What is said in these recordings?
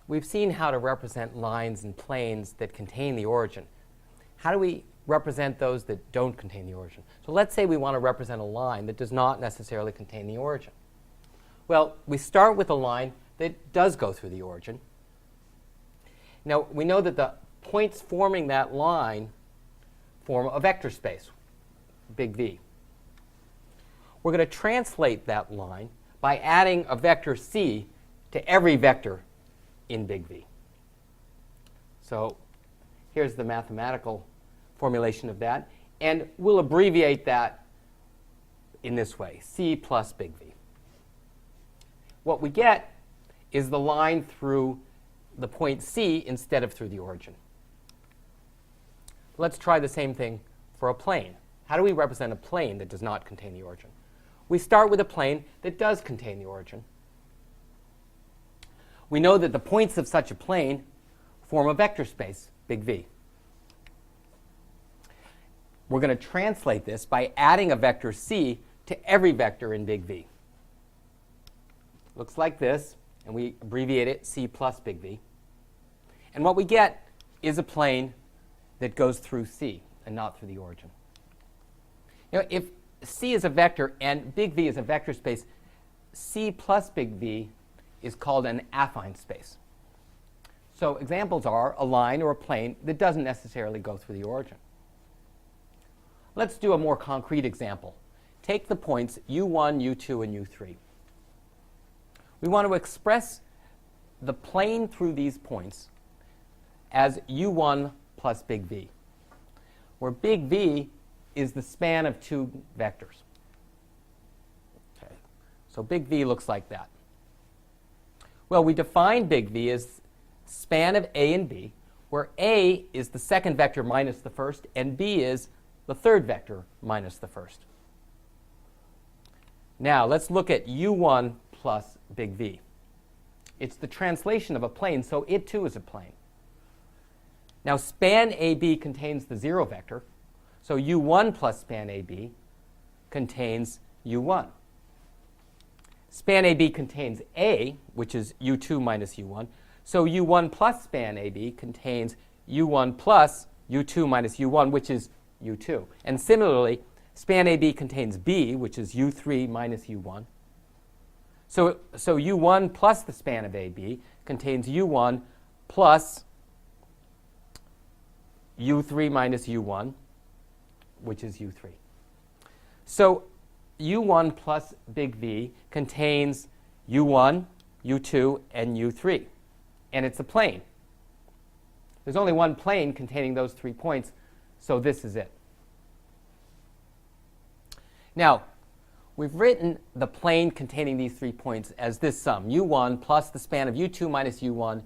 we've seen how to represent lines and planes that contain the origin. How do we represent those that don't contain the origin? So let's say we want to represent a line that does not necessarily contain the origin. Well, we start with a line that does go through the origin. Now, we know that the points forming that line form a vector space, big V. We're going to translate that line by adding a vector c to every vector in big V. So here's the mathematical formulation of that. And we'll abbreviate that in this way, c plus big V. What we get is the line through the point C instead of through the origin. Let's try the same thing for a plane. How do we represent a plane that does not contain the origin? We start with a plane that does contain the origin. We know that the points of such a plane form a vector space, big V. We're going to translate this by adding a vector c to every vector in big V. Looks like this, and we abbreviate it c plus big V. And what we get is a plane that goes through C and not through the origin. Now, if C is a vector and big V is a vector space, C plus big V is called an affine space. So examples are a line or a plane that doesn't necessarily go through the origin. Let's do a more concrete example. Take the points u1, u2, and u3. We want to express the plane through these points as u1 plus big V, where big V is the span of two vectors. Okay. So big V looks like that. Well, we define big V as span of A and B, where A is the second vector minus the first, and B is the third vector minus the first. Now, let's look at u1 plus big V. It's the translation of a plane, so it too is a plane. Now, span AB contains the 0 vector, so u1 plus span AB contains u1. Span AB contains A, which is u2 minus u1, so u1 plus span AB contains u1 plus u2 minus u1, which is u2. And similarly, span AB contains B, which is u3 minus u1. So u1 plus the span of AB contains u1 plus u3 minus u1, which is u3. So u1 plus big V contains u1, u2, and u3. And it's a plane. There's only one plane containing those 3 points, so this is it. Now, we've written the plane containing these 3 points as this sum, u1 plus the span of u2 minus u1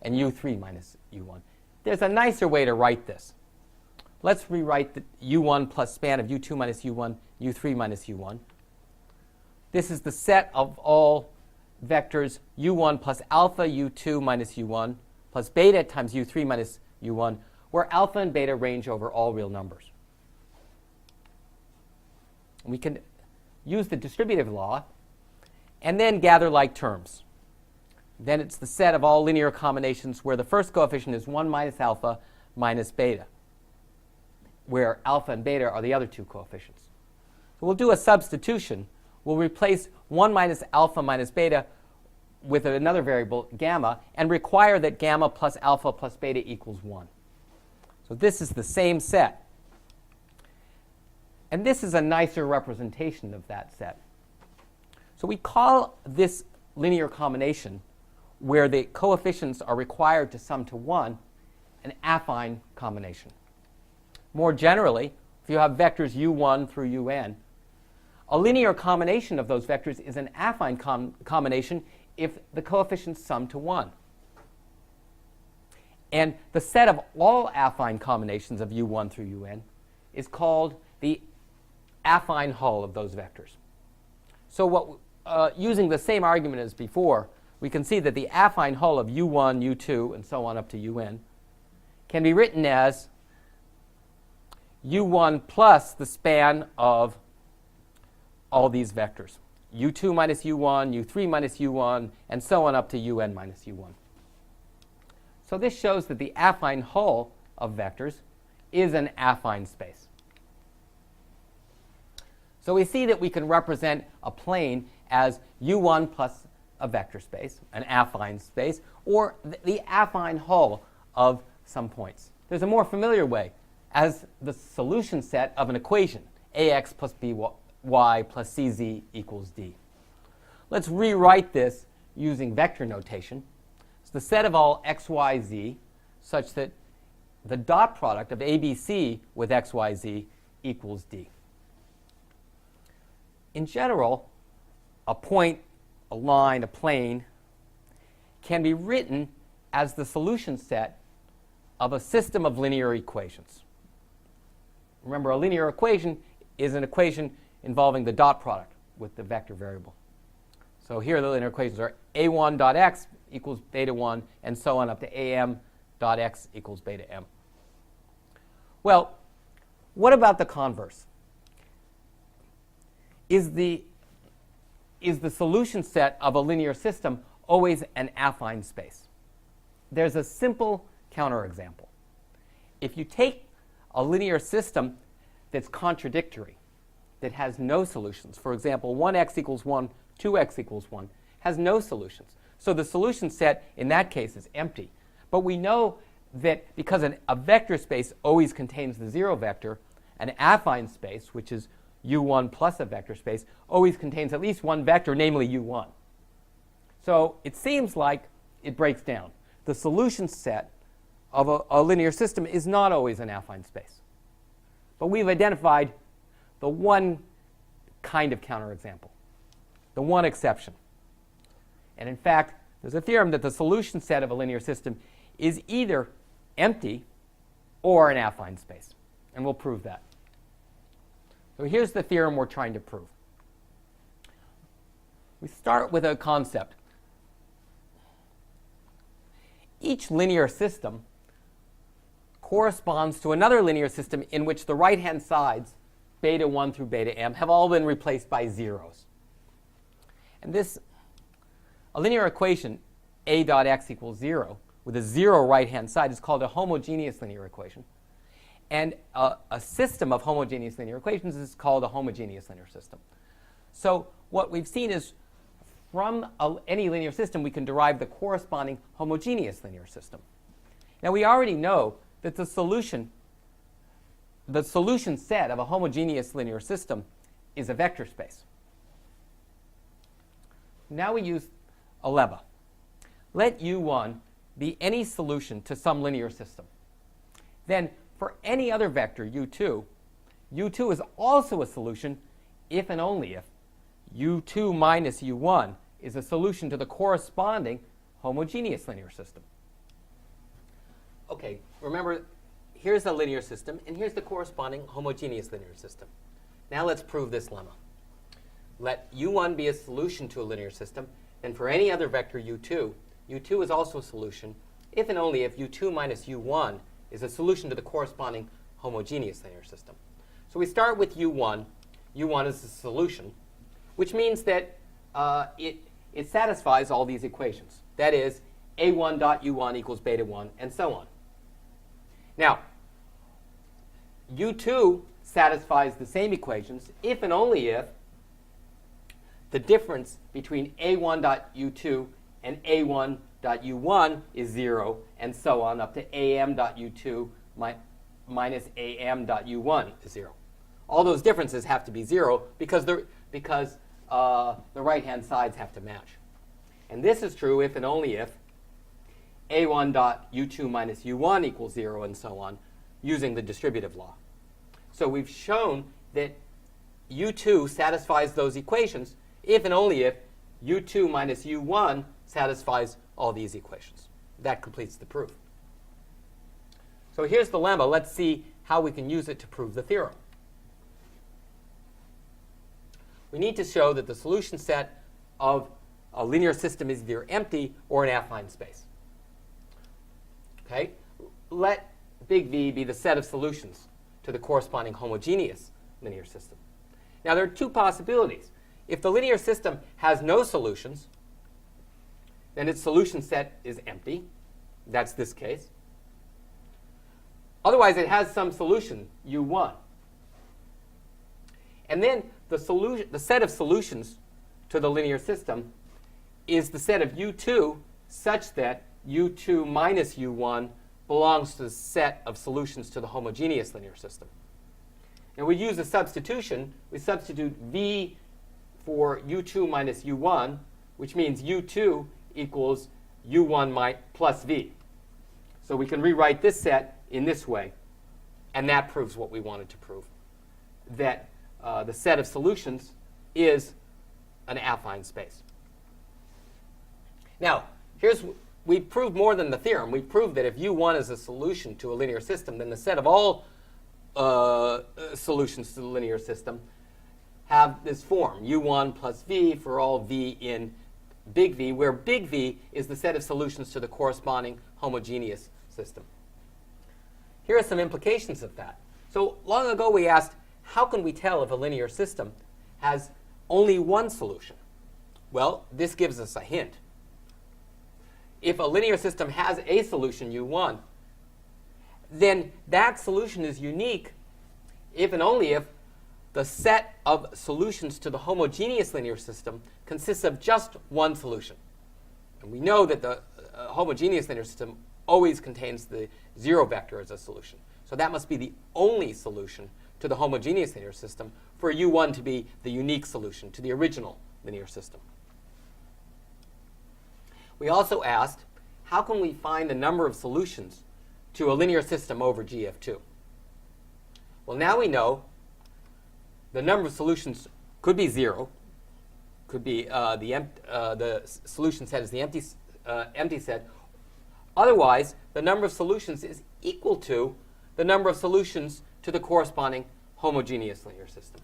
and u3 minus u1. There's a nicer way to write this. Let's rewrite the u1 plus span of u2 minus u1, u3 minus u1. This is the set of all vectors u1 plus alpha u2 minus u1 plus beta times u3 minus u1, where alpha and beta range over all real numbers. We can use the distributive law and then gather like terms. Then it's the set of all linear combinations where the first coefficient is 1 minus alpha minus beta, where alpha and beta are the other 2 coefficients. So we'll do a substitution. We'll replace 1 minus alpha minus beta with another variable, gamma, and require that gamma plus alpha plus beta equals 1. So this is the same set. And this is a nicer representation of that set. So we call this linear combination, where the coefficients are required to sum to 1, an affine combination. More generally, if you have vectors u1 through un, a linear combination of those vectors is an affine combination if the coefficients sum to 1. And the set of all affine combinations of u1 through un is called the affine hull of those vectors. So using the same argument as before, we can see that the affine hull of u1, u2, and so on up to un can be written as u1 plus the span of all these vectors, u2 minus u1, u3 minus u1, and so on up to un minus u1. So this shows that the affine hull of vectors is an affine space. So we see that we can represent a plane as U1 plus a vector space, an affine space, or the affine hull of some points. There's a more familiar way, as the solution set of an equation, ax plus by plus cz equals d. Let's rewrite this using vector notation. It's the set of all x, y, z such that the dot product of ABC with x, y, z equals d. In general, a point, a line, a plane can be written as the solution set of a system of linear equations. Remember, a linear equation is an equation involving the dot product with the vector variable. So here the linear equations are a1 dot x equals beta 1, and so on up to am dot x equals beta m. Well, what about the converse? Is the solution set of a linear system always an affine space? There's a simple counterexample. If you take a linear system that's contradictory, that has no solutions, for example, 1x equals 1, 2x equals 1, has no solutions. So the solution set in that case is empty. But we know that because a vector space always contains the zero vector, an affine space, which is u1 plus a vector space, always contains at least one vector, namely u1. So it seems like it breaks down. The solution set of a linear system is not always an affine space. But we've identified the one kind of counterexample, the one exception. And in fact, there's a theorem that the solution set of a linear system is either empty or an affine space. And we'll prove that. So here's the theorem we're trying to prove. We start with a concept. Each linear system corresponds to another linear system in which the right-hand sides, beta 1 through beta m, have all been replaced by zeros. And a linear equation, a dot x equals 0, with a 0 right-hand side, is called a homogeneous linear equation. And a system of homogeneous linear equations is called a homogeneous linear system. So what we've seen is from any linear system, we can derive the corresponding homogeneous linear system. Now, we already know that the solution set of a homogeneous linear system is a vector space. Now we use a lemma. Let u1 be any solution to some linear system. Then for any other vector, u2 is also a solution if and only if u2 minus u1 is a solution to the corresponding homogeneous linear system. Okay, remember, here's a linear system, and here's the corresponding homogeneous linear system. Now let's prove this lemma. Let u1 be a solution to a linear system, and for any other vector u2 is also a solution if and only if u2 minus u1 is a solution to the corresponding homogeneous linear system. So we start with u1. u1 is a solution, which means that it satisfies all these equations. That is, a1 dot u1 equals beta 1, and so on. Now, u2 satisfies the same equations if and only if the difference between a1 dot u2 and a1 dot u1 is 0, and so on up to am dot u2 minus am dot u1 is 0. All those differences have to be 0 because the right-hand sides have to match. And this is true if and only if a1 dot u2 minus u1 equals 0, and so on, using the distributive law. So we've shown that u2 satisfies those equations if and only if u2 minus u1 satisfies all these equations. That completes the proof. So here's the lemma. Let's see how we can use it to prove the theorem. We need to show that the solution set of a linear system is either empty or an affine space. Okay? Let big V be the set of solutions to the corresponding homogeneous linear system. Now, there are two possibilities. If the linear system has no solutions, then its solution set is empty. That's this case. Otherwise, it has some solution, u1. And then the set of solutions to the linear system is the set of u2 such that u2 minus u1 belongs to the set of solutions to the homogeneous linear system. And we use a substitution. We substitute v for u2 minus u1, which means u2 equals u1 plus v. So we can rewrite this set in this way, and that proves what we wanted to prove, that the set of solutions is an affine space. Now, we've proved more than the theorem. We've proved that if u1 is a solution to a linear system, then the set of all solutions to the linear system have this form, u1 plus v for all v in big V, where big V is the set of solutions to the corresponding homogeneous system. Here are some implications of that. So long ago we asked, how can we tell if a linear system has only one solution? Well, this gives us a hint. If a linear system has a solution, u1, then that solution is unique if and only if the set of solutions to the homogeneous linear system consists of just one solution. And we know that the homogeneous linear system always contains the zero vector as a solution. So that must be the only solution to the homogeneous linear system for u1 to be the unique solution to the original linear system. We also asked, how can we find the number of solutions to a linear system over GF2? Well, now we know the number of solutions could be 0, could be the solution set is the empty set. Otherwise, the number of solutions is equal to the number of solutions to the corresponding homogeneous linear system.